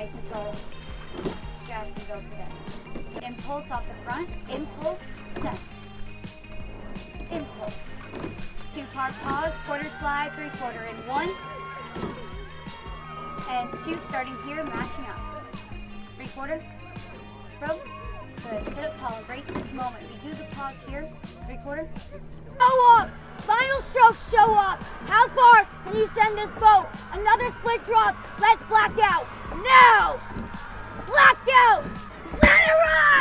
nice and tall. It's Jacksonville today. Impulse off the front, impulse, set. Impulse. 2-part pause, quarter slide, 3/4 in 1. And 2 starting here, matching up. 3/4, rope. Good, sit up tall, embrace this moment. We do the pause here, 3/4. Show up! Final stroke, show up! How far can you send this boat? Another split drop, let's black out! Now! Black out! Let it ride!